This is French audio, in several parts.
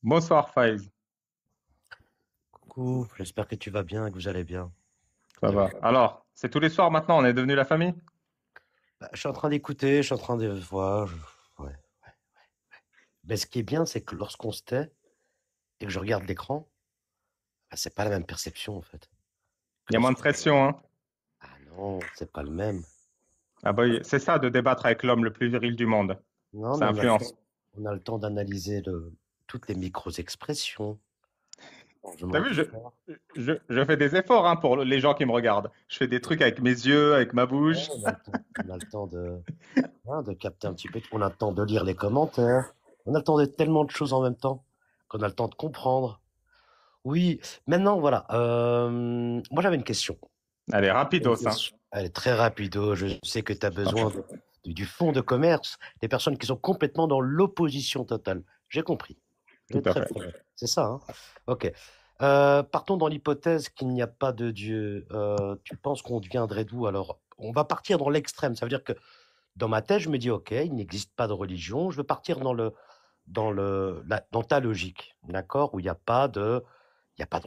Bonsoir Faiz, Coucou, j'espère que tu vas bien et que vous allez bien. ça va. Alors, c'est tous les soirs maintenant, on est devenu la famille? Je suis en train d'écouter, je suis en train de voir. Ouais. Mais ce qui est bien, c'est que lorsqu'on se tait et que je regarde l'écran, c'est pas la même perception en fait. Que Il y a moins de lorsqu'on... pression, hein? Ah non, c'est pas le même. Ah bah, oui, c'est ça de débattre avec l'homme le plus viril du monde. Non, mais Ça influence. on a le temps d'analyser toutes les micro-expressions. Je me T'as vu, regarde. je fais des efforts hein, pour les gens qui me regardent. Je fais des trucs avec mes yeux, avec ma Ouais, bouche. on a le temps de capter un petit peu. On a le temps de lire les commentaires. On a le temps de tellement de choses en même temps qu'on a le temps de comprendre. Oui, maintenant, voilà. Moi, j'avais une question. Allez, Une rapidos, hein? question. Elle est très rapide. Je sais que tu as besoin du fonds de commerce, des personnes qui sont complètement dans l'opposition totale. J'ai compris. Tout à fait. Très bien. C'est ça, hein? Ok. Partons dans l'hypothèse qu'il n'y a pas de Dieu. Tu penses qu'on deviendrait d'où alors? On va partir dans l'extrême. Ça veut dire que dans ma tête, je me dis, ok, il n'existe pas de religion. Je veux partir dans ta logique, d'accord? Où il y a pas de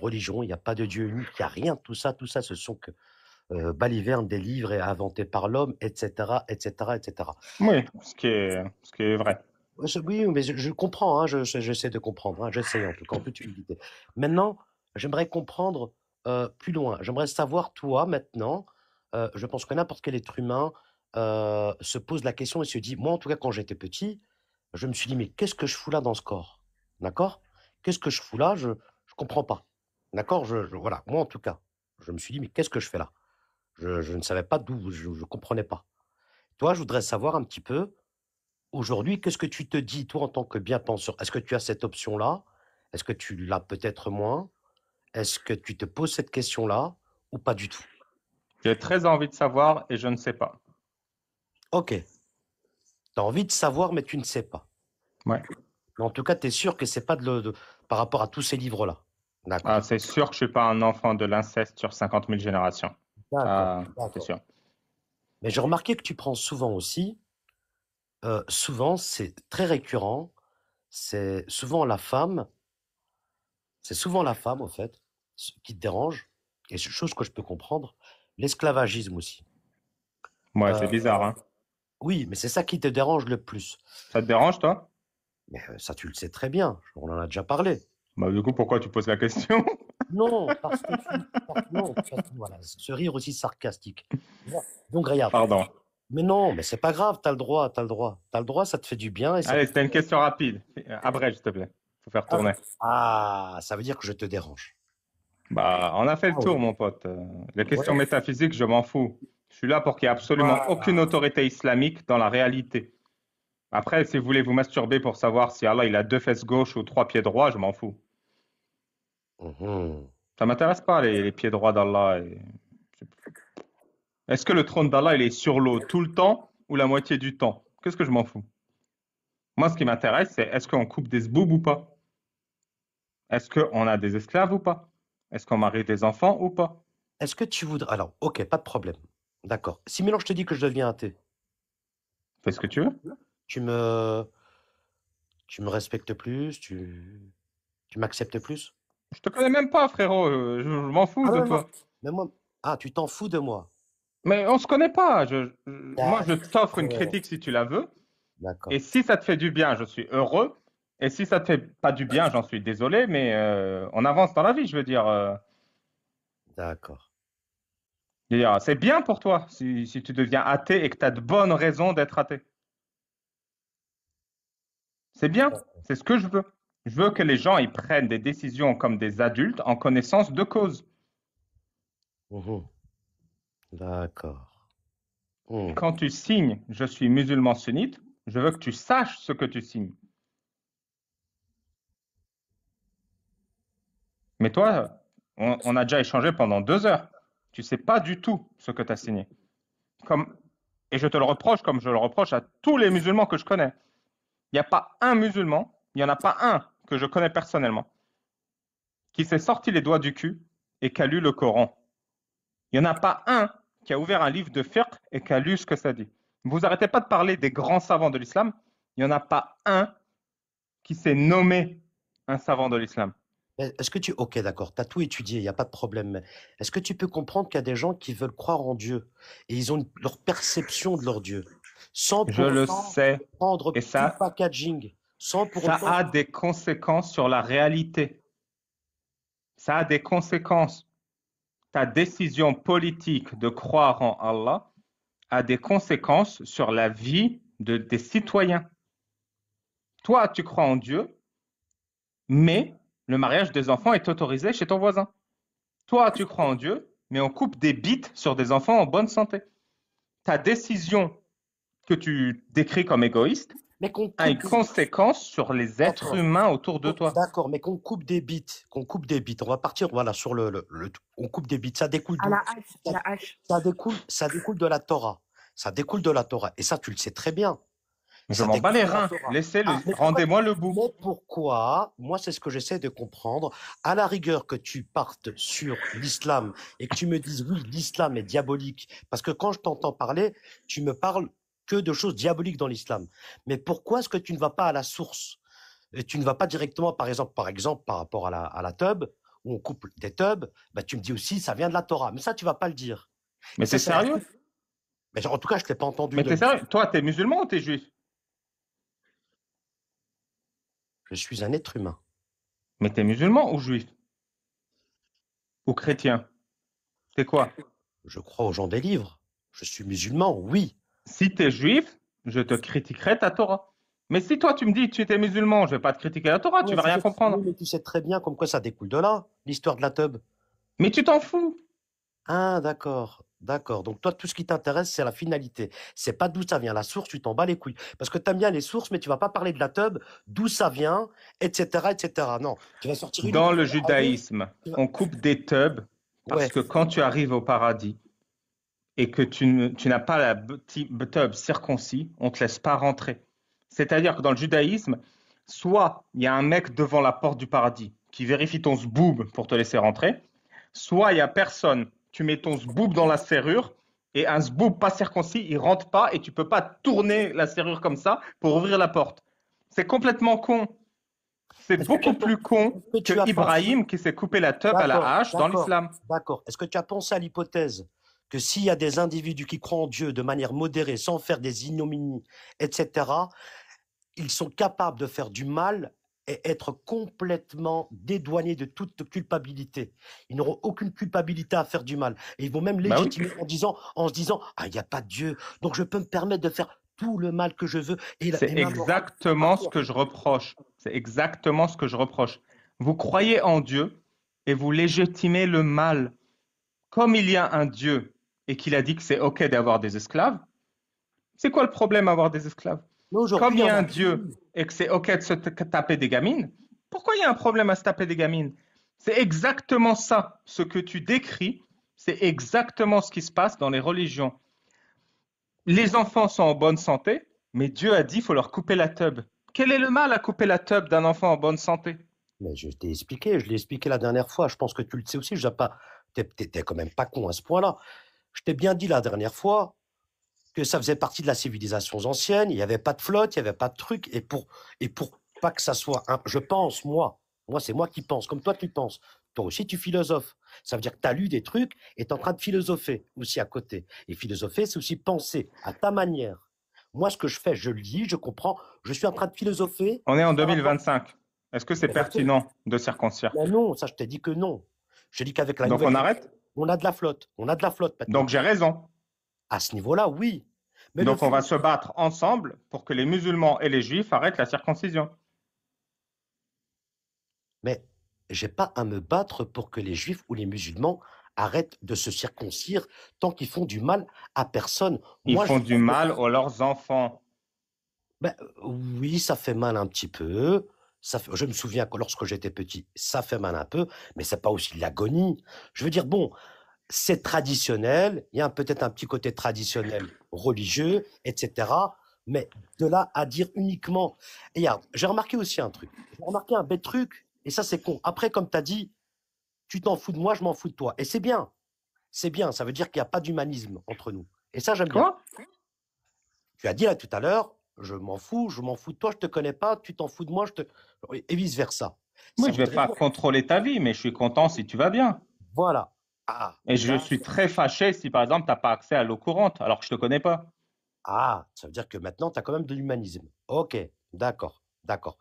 religion, il n'y a pas de Dieu unique, il n'y a rien. Tout ça, ce sont que balivernes des livres et inventés par l'homme, etc., etc., etc. Oui, ce qui est vrai. Oui, mais je comprends, hein, j'essaie de comprendre, hein, j'essaie en tout cas, en toute humilité. Maintenant, j'aimerais comprendre plus loin. J'aimerais savoir, toi, maintenant, je pense que n'importe quel être humain se pose la question et se dit, moi, en tout cas, quand j'étais petit, je me suis dit, mais qu'est-ce que je fous là dans ce corps? D'accord? Qu'est-ce que je fous là? Je comprends pas. D'accord? Voilà, moi, en tout cas, je me suis dit, mais qu'est-ce que je fais là? Je ne savais pas d'où, je comprenais pas. Toi, je voudrais savoir un petit peu, aujourd'hui, qu'est-ce que tu te dis, toi, en tant que bien-penseur? Est-ce que tu as cette option-là? Est-ce que tu l'as peut-être moins? Est-ce que tu te poses cette question-là ou pas du tout? J'ai très envie de savoir et je ne sais pas. Ok, tu as envie de savoir, mais tu ne sais pas. Ouais. Mais en tout cas, tu es sûr que c'est pas par rapport à tous ces livres-là. Ah, D'accord. c'est sûr que je suis pas un enfant de l'inceste sur 50 000 générations. D'accord. Ça, c'est D'accord. sûr. Mais j'ai remarqué que tu prends souvent aussi, souvent, c'est très récurrent, c'est souvent la femme, au fait, qui te dérange, et c'est chose que je peux comprendre, l'esclavagisme aussi. Ouais, c'est Euh, bizarre, hein? oui, mais c'est ça qui te dérange le plus. Ça te dérange, toi? Mais ça, tu le sais très bien, on en a déjà parlé. Bah, du coup, pourquoi tu poses la question? Non, non, voilà, ce rire aussi sarcastique. Donc, regarde. Pardon. Mais non, mais c'est pas grave, t'as le droit, t'as le droit. T'as le droit, ça te fait du bien et ça te... Allez, c'était une question rapide. Abrège, s'il te plaît. Faut faire Ah, tourner. ça veut dire que je te dérange. Bah, on a fait le Ah tour, oui. mon pote. Les Ouais. questions métaphysiques, je m'en fous. Je suis là pour qu'il n'y ait absolument aucune Voilà. autorité islamique dans la réalité. Après, si vous voulez vous masturber pour savoir si Allah il a deux fesses gauches ou trois pieds droits, je m'en fous. Mhm. Ça m'intéresse pas les pieds droits d'Allah. Est-ce que le trône d'Allah il est sur l'eau tout le temps ou la moitié du temps? Qu'est-ce que je m'en fous? Moi, ce qui m'intéresse, c'est est-ce qu'on coupe des zboubs ou pas? Est-ce qu'on a des esclaves ou pas? Est-ce qu'on marie des enfants ou pas? Est-ce que tu voudrais... Alors, ok, pas de problème. D'accord. Si maintenant je te dis que je deviens athée, Fais ce que tu veux. tu me, tu me respectes plus, tu m'acceptes plus? Je te connais même pas, frérot. Je m'en fous Ah de non, non. toi. Mais moi, ah, tu t'en fous de moi. Mais on se connaît pas. Moi, je t'offre une D'accord. critique si tu la veux. Et D'accord. si ça te fait du bien, je suis heureux. Et si ça te fait pas du bien, j'en suis désolé. Mais on avance dans la vie, je veux dire. D'accord. C'est bien pour toi si tu deviens athée et que tu as de bonnes raisons d'être athée. C'est bien. C'est ce que je veux. Je veux que les gens ils prennent des décisions comme des adultes en connaissance de cause. Mhm. D'accord. Hmm. Quand tu signes, je suis musulman sunnite, je veux que tu saches ce que tu signes. Mais toi, on a déjà échangé pendant 2 heures. Tu sais pas du tout ce que tu as signé. Comme, et je te le reproche comme je le reproche à tous les musulmans que je connais. Il n'y a pas un musulman, il n'y en a pas un que je connais personnellement, qui s'est sorti les doigts du cul et qui a lu le Coran. Il n'y en a pas un qui a ouvert un livre de fiqh et qui a lu ce que ça dit. Vous arrêtez pas de parler des grands savants de l'islam. Il n'y en a pas un qui s'est nommé un savant de l'islam. Est-ce que tu... Ok, d'accord, tu as tout étudié, il n'y a pas de problème. Mais est-ce que tu peux comprendre qu'il y a des gens qui veulent croire en Dieu et ils ont leur perception de leur Dieu, sans Je pour le autant sais. prendre Et tout le ça, packaging, sans pour ça autant... a des conséquences sur la réalité. Ça a des conséquences. Ta décision politique de croire en Allah a des conséquences sur la vie des citoyens. Toi, tu crois en Dieu, mais le mariage des enfants est autorisé chez ton voisin. Toi, tu crois en Dieu, mais on coupe des bites sur des enfants en bonne santé. Ta décision que tu décris comme égoïste Mais qu'on a une coupe... conséquence sur les êtres D'accord. humains autour de toi. D'accord, mais qu'on coupe des bits, qu'on coupe des bits. On va partir, voilà, sur on coupe des bits. Ça découle À d'où? la hache, à Ça, la hache. ça découle de la Torah. Ça découle de la Torah. Et ça, tu le sais très bien. Je Ça m'en bats découle les de la reins. Torah. Laissez-le. Mais Rendez-moi le bout. pourquoi, moi, c'est ce que j'essaie de comprendre, à la rigueur que tu partes sur l'islam et que tu me dises, oui, l'islam est diabolique. Parce que quand je t'entends parler, tu me parles que de choses diaboliques dans l'islam. Mais pourquoi est-ce que tu ne vas pas à la source? Et tu ne vas pas directement, par exemple, par rapport à la tub, où on coupe des tubs, bah, tu me dis aussi, ça vient de la Torah. Mais ça, tu vas pas le dire. Mais Et ça, t'es c'est un sérieux? truc. Mais en tout cas, je t'ai pas entendu Mais de t'es le dire. sérieux? Toi, t'es musulman ou t'es juif? Je suis un être humain. Mais t'es musulman ou juif? Ou chrétien? T'es quoi? Je crois aux gens des livres. Je suis musulman, oui. Si t'es juif, je te critiquerai ta Torah. Mais si toi, tu me dis que tu es musulman, je vais pas te critiquer la Torah, tu Oui, vas rien oui, comprendre. mais tu sais très bien comme quoi ça découle de là, l'histoire de la tub. Mais tu t'en fous. Ah, d'accord. D'accord. Donc, toi, tout ce qui t'intéresse, c'est la finalité. C'est pas d'où ça vient. La source, tu t'en bats les couilles. Parce que tu aimes bien les sources, mais tu vas pas parler de la tub, d'où ça vient, etc., etc. Non. Tu vas sortir Dans uniquement. le Allez, judaïsme, tu vas- on coupe des tubs Ouais. parce que quand tu arrives au paradis et que tu n'as pas la tub circoncis, on te laisse pas rentrer. C'est-à-dire que dans le judaïsme, soit il y a un mec devant la porte du paradis qui vérifie ton zboob pour te laisser rentrer, soit il y a personne. Tu mets ton zboob dans la serrure et un zboob pas circoncis, il rentre pas et tu peux pas tourner la serrure comme ça pour ouvrir la porte. C'est complètement con. C'est Est-ce que tu as, beaucoup plus con est-ce que que tu as pensé. Ibrahim qui s'est coupé la teub à la D'accord, hache dans d'accord, l'islam. d'accord. Est-ce que tu as pensé à l'hypothèse que s'il y a des individus qui croient en Dieu de manière modérée, sans faire des ignominies, etc., ils sont capables de faire du mal et être complètement dédouanés de toute culpabilité. Ils n'auront aucune culpabilité à faire du mal. Et ils vont même Bah oui, légitimer en se disant, ah, il n'y a pas de Dieu, donc je peux me permettre de faire tout le mal que je veux. c'est Et ma morale sera exactement ce parfaite. que je reproche. C'est exactement ce que je reproche. Vous croyez en Dieu et vous légitimez le mal. Comme il y a un Dieu et qu'il a dit que c'est OK d'avoir des esclaves, c'est quoi le problème à avoir des esclaves? Mais aujourd'hui, Comme il y il y en a un a Dieu plus. et que c'est OK de se taper des gamines, pourquoi il y a un problème à se taper des gamines? C'est exactement ça. Ce que tu décris, c'est exactement ce qui se passe dans les religions. Les enfants sont en bonne santé, mais Dieu a dit qu'il faut leur couper la teub. Quel est le mal à couper la teub d'un enfant en bonne santé? Mais je t'ai expliqué, je l'ai expliqué la dernière fois. Je pense que tu le sais aussi. Je n'ai pas, t'es quand même pas con à ce point-là. Je t'ai bien dit la dernière fois que ça faisait partie de la civilisation ancienne. Il n'y avait pas de flotte, il n'y avait pas de truc. Et pour pas que ça soit, je pense, moi, c'est moi qui pense, comme toi tu penses. Toi aussi, tu philosophes. Ça veut dire que tu as lu des trucs et tu es en train de philosopher aussi à côté. Et philosopher, c'est aussi penser à ta manière. Moi, ce que je fais, je lis, je comprends. Je suis en train de philosopher On est en par rapport. 2025. Est-ce que c'est Mais je sais. pertinent de circoncire? Mais non, ça, je t'ai dit que non. Je t'ai dit qu'avec la Donc nouvelle on génération, arrête? on a de la flotte. On a de la flotte maintenant. Donc j'ai raison. À ce niveau-là, oui. Mais le Donc on fait. va se battre ensemble pour que les musulmans et les juifs arrêtent la circoncision. Mais j'ai pas à me battre pour que les juifs ou les musulmans arrêtent de se circoncire tant qu'ils font du mal à personne. Ils Moi, je font du trouve que mal à leurs enfants. ben, oui, ça fait mal un petit peu. Je me souviens que lorsque j'étais petit, ça fait mal un peu, mais c'est pas aussi de l'agonie. Je veux dire, bon, c'est traditionnel, il y a peut-être un petit côté traditionnel religieux, etc. Mais de là à dire uniquement. Et regarde, j'ai remarqué aussi un truc. J'ai remarqué un bête truc, et ça c'est con. Après, comme tu as dit, tu t'en fous de moi, je m'en fous de toi. Et c'est bien. C'est bien. Ça veut dire qu'il n'y a pas d'humanisme entre nous. Et ça, j'aime bien. Quoi? Tu as dit là tout à l'heure, je m'en fous de toi, je te connais pas, tu t'en fous de moi, et vice-versa. Moi, Ça je vais voudrait pas dire, contrôler ta vie, mais je suis content si tu vas bien. voilà. Ah, Et je suis d'accord. très fâché si, par exemple, tu n'as pas accès à l'eau courante, alors que je te connais pas. Ah, ça veut dire que maintenant, tu as quand même de l'humanisme. Ok, d'accord, d'accord.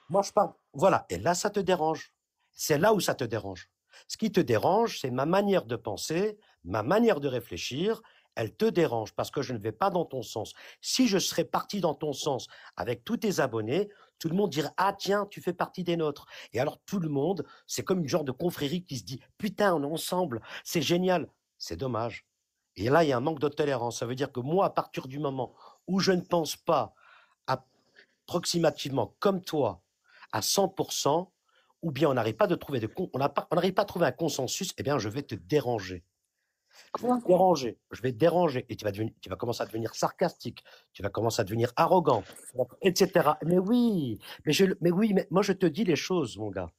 Moi, je parle. Voilà, et là, ça te dérange. C'est là où ça te dérange. Ce qui te dérange, c'est ma manière de penser, ma manière de réfléchir. Elle te dérange parce que je ne vais pas dans ton sens. Si je serais parti dans ton sens avec tous tes abonnés, tout le monde dirait, ah tiens, tu fais partie des nôtres. Et alors tout le monde, c'est comme une genre de confrérie qui se dit, putain, on est ensemble, c'est génial. C'est dommage. Et là, il y a un manque de tolérance. Ça veut dire que moi, à partir du moment où je ne pense pas approximativement comme toi à 100%, ou bien on n'arrive pas de trouver on n'arrive pas à trouver un consensus, eh bien je vais te déranger. Je vais te déranger, je vais te déranger, et tu vas commencer à devenir sarcastique, tu vas commencer à devenir arrogant, etc. Mais oui, mais oui, mais moi je te dis les choses, mon gars.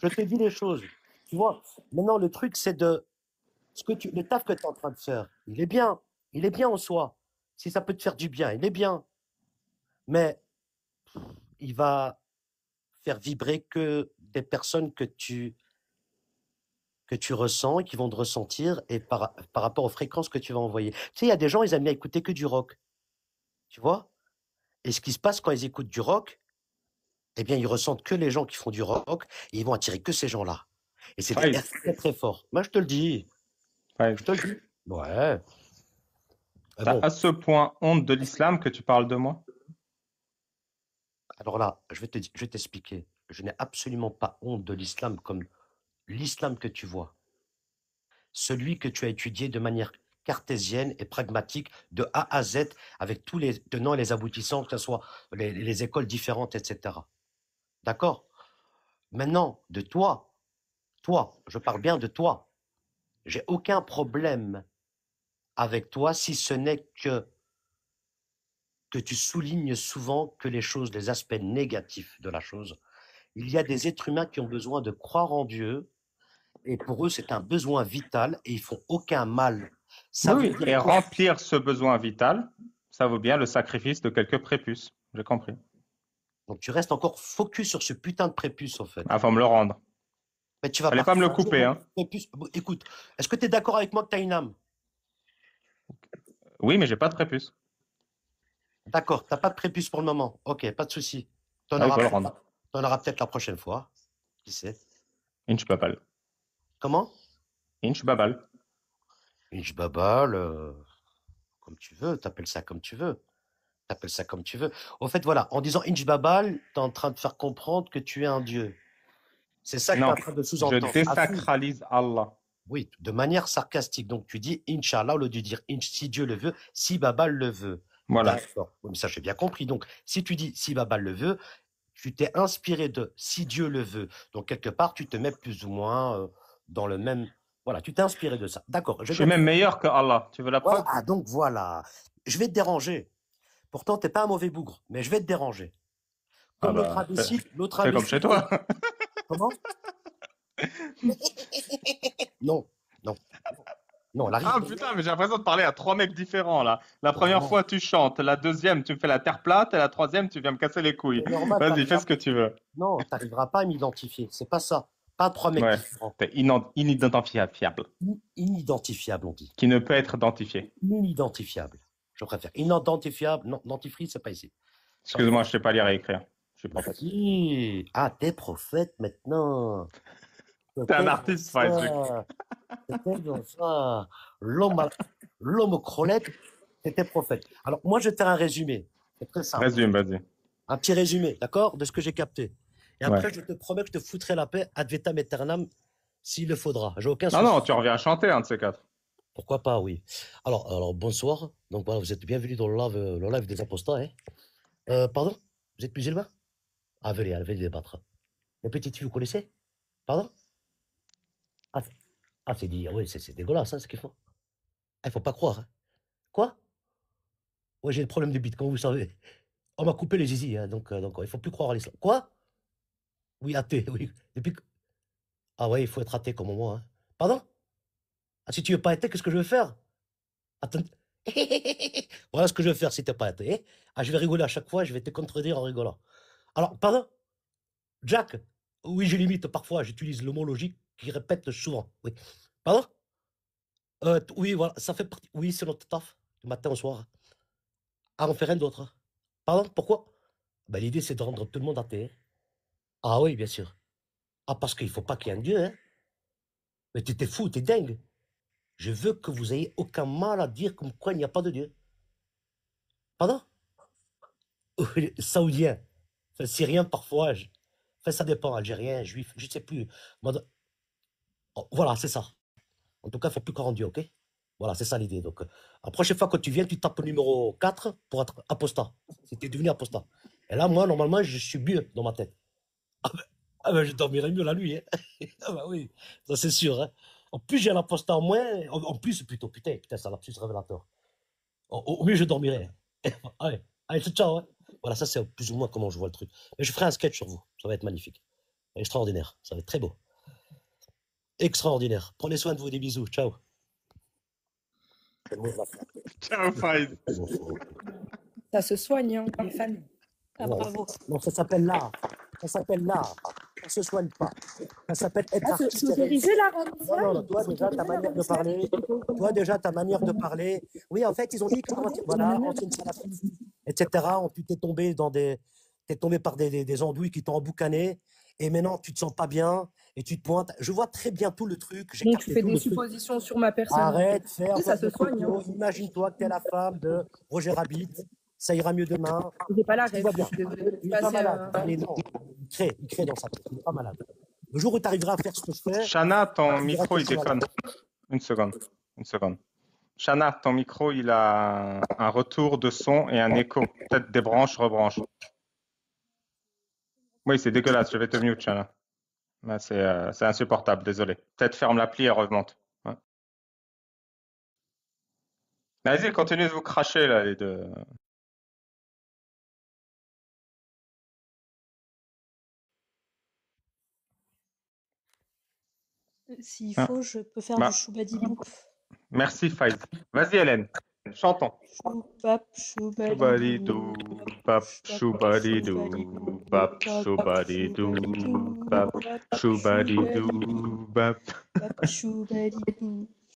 Je te dis les choses. Tu vois, maintenant le truc c'est de le taf que tu es en train de faire, il est bien en soi. Si ça peut te faire du bien, il est bien. Mais il va faire vibrer que des personnes que tu ressens et qui vont te ressentir et par rapport aux fréquences que tu vas envoyer. Tu sais, il y a des gens, ils aiment bien écouter que du rock, tu vois? Et ce qui se passe quand ils écoutent du rock, eh bien, ils ressentent que les gens qui font du rock et ils vont attirer que ces gens-là. Et c'est Five, très, très fort. Moi, je te le dis. Five. Je te le dis. Ouais. Mais T'as bon, à ce point honte de l'islam que tu parles de moi? alors là, je vais t'expliquer. Je n'ai absolument pas honte de l'islam comme l'islam que tu vois. Celui que tu as étudié de manière cartésienne et pragmatique de A à Z avec tous les tenants et les aboutissants, que ce soit les écoles différentes, etc. D'accord? Maintenant, de toi, je parle bien de toi. J'ai aucun problème avec toi si ce n'est que tu soulignes souvent que les aspects négatifs de la chose. Il y a des êtres humains qui ont besoin de croire en Dieu et pour eux, c'est un besoin vital et ils font aucun mal. Ça Oui, veut oui. dire Et quoi? remplir ce besoin vital, ça vaut bien le sacrifice de quelques prépuces. J'ai compris. Donc tu restes encore focus sur ce putain de prépuce, en fait. Ah, faut me le rendre. Mais tu vas Fallait pas me partir le un jour, couper, mon hein. prépuce. Écoute, est-ce que tu es d'accord avec moi que tu as une âme? Oui, mais j'ai pas de prépuce. D'accord, t'as pas de prépuce pour le moment. Ok, pas de souci. T'en Ah, il auras faut le peut-être rendre. la, t'en auras peut-être la prochaine fois. Qui sait? Inch babal. Comment? Inch babal. Une babal, comme tu veux, t'appelles ça comme tu veux. T'appelles ça comme tu veux. Au fait, voilà, en disant Inch Babal, t'es en train de faire comprendre que tu es un dieu. C'est ça que tu es en Non, train de je sous-entendre. Ah, si. désacralise Allah. Oui, de manière sarcastique. Donc tu dis Inch'Allah au lieu de dire Inch si Dieu le veut, si Babal le veut. Voilà. D'accord. Oui, mais ça, j'ai bien compris. Donc, si tu dis si Babal le veut, tu t'es inspiré de si Dieu le veut. Donc, quelque part, tu te mets plus ou moins dans le même. Voilà, tu t'es inspiré de ça. D'accord. Je Je suis vais te. même meilleur que Allah. Tu veux la Voilà. preuve? Ah, donc voilà. Je vais te déranger. Pourtant, t'es pas un mauvais bougre, mais je vais te déranger. Ah Comme bah, l'autre fais comme imbécile chez qui. toi. Comment? Non, non, non, la Ah ribambelle. putain, mais j'ai l'impression de parler à trois mecs différents là. La première Non, fois, tu chantes. La deuxième, tu me fais la terre plate. Et la troisième, tu viens me casser les couilles. c'est normal, Vas-y, fais t'arriveras ce que tu veux. non, t'arriveras pas à m'identifier. C'est pas ça. Pas trois mecs Ouais, différents. t'es inidentifiable. Inidentifiable, on dit. Qui ne peut être identifié. Inidentifiable. Je préfère. Inidentifiable. Non, dentifrice, c'est pas ici. Bref. Excuse-moi, je sais pas lire et écrire. Je suis Bah prophète. si. Ah, t'es prophète maintenant. T'es un C'était dans artiste, Faizuk. ça. C'était dans ça. L'homme, à- l'homme aux crolettes, c'était prophète. Alors, moi, je vais te faire un résumé. C'est très simple. Résume, vas-y. Un petit résumé, d'accord, de ce que j'ai capté. Et Ouais. après, je te promets que je te foutrai la paix ad vitam aeternam s'il le faudra. J'ai aucun Non, non, souci. tu reviens chanter un de ces quatre. Pourquoi pas, oui. Alors bonsoir. Donc voilà, vous êtes bienvenus dans le live des apostats. Hein. Pardon? Vous êtes musulman? Ah, venez débattre. Les petites filles, vous connaissez? Pardon? Ah, c'est dit, oui, c'est dégueulasse, hein, ce qu'ils font. Il faut pas croire. Hein. Quoi? Ouais, j'ai le problème de bite, comme vous savez. On m'a coupé les zizi, hein, donc il faut plus croire à l'islam. Quoi? Oui, athée, oui. Ah ouais, il faut être athée comme moi. Hein. Pardon? Ah, si tu veux pas athée, qu'est-ce que je vais faire? Attends. Voilà ce que je vais faire si t'es pas athée. Hein. Ah, je vais rigoler à chaque fois, je vais te contredire en rigolant. Alors, pardon? Jack? Oui, je limite parfois, j'utilise le mot logique qui répète souvent. Oui. Pardon? Oui, voilà, ça fait partie. Oui, c'est notre taf, du matin au soir. Ah, on fait rien d'autre. Pardon? Pourquoi? Ben, l'idée, c'est de rendre tout le monde athée. Ah oui, bien sûr. Ah, parce qu'il faut pas qu'il y ait un Dieu, hein. Mais t'es fou, t'es dingue. Je veux que vous ayez aucun mal à dire comme quoi il n'y a pas de Dieu. Pardon? Saoudien. Enfin, syrien, parfois. Enfin, ça dépend, algérien, juif, je sais plus. Oh, voilà, c'est ça. En tout cas, il ne faut plus qu'on rende Dieu, ok? Voilà, c'est ça l'idée. Donc, la prochaine fois que tu viens, tu tapes le numéro 4 pour être apostat. Si tu es devenu apostat. Et là, moi, normalement, je suis mieux dans ma tête. Je dormirai mieux la nuit. Hein. Ah bah oui, ça c'est sûr. Hein. En plus, j'ai l'apostat en moins. En plus, plutôt, putain, c'est un lapsus révélateur. Au mieux, je dormirai. Allez, allez, ciao. Hein. Voilà, ça c'est plus ou moins comment je vois le truc. Mais je ferai un sketch sur vous. Ça va être magnifique. Extraordinaire. Ça va être très beau. Extraordinaire. Prenez soin de vous, des bisous. Ciao. Ciao, Faiz. Ça se soigne, hein, les fans. Ah, bravo. Non, ça s'appelle l'art. Ça s'appelle l'art. Ça se soigne pas. Ça s'appelle être artiste. S'autoriser la Non, toi déjà, ta manière de parler. Toi déjà, ta manière de parler. Oui, en fait, ils ont dit que voilà, ancienne salafiste, etc. Tu t'es tombé dans des. T'es tombé par des andouilles qui t'ont emboucané. Et maintenant, tu te sens pas bien. Et tu te pointes. Je vois très bien tout le truc. Donc, tu fais des suppositions sur ma personne. Arrête, fais un ça se soigne. Hein. Imagine-toi que tu es la femme de Roger Rabbit. Ça ira mieux demain. Il n'est pas là, il va bien. Il n'est pas malade. Non, il crée dans sa tête. Il n'est pas malade. Le jour où tu arriveras à faire ce que je fais. Chana, ton micro, il déconne. Une seconde. Chana, ton micro, il a un retour de son et un écho. Peut-être des branches, rebranche. Oui, c'est dégueulasse. Je vais te mute, Chana. C'est insupportable, désolé. Peut-être ferme l'appli et remonte. Ouais. Vas-y, continuez de vous cracher, là, les deux. S'il faut, je peux faire du choubadibou. Merci, Faiz. Vas-y, Hélène. Chantons. Choubap, choubadidou. Bap, choubadidou. Bap, choubadidou. Bap, choubadidou. Bap, choubadidou. Bap. Choubadidou.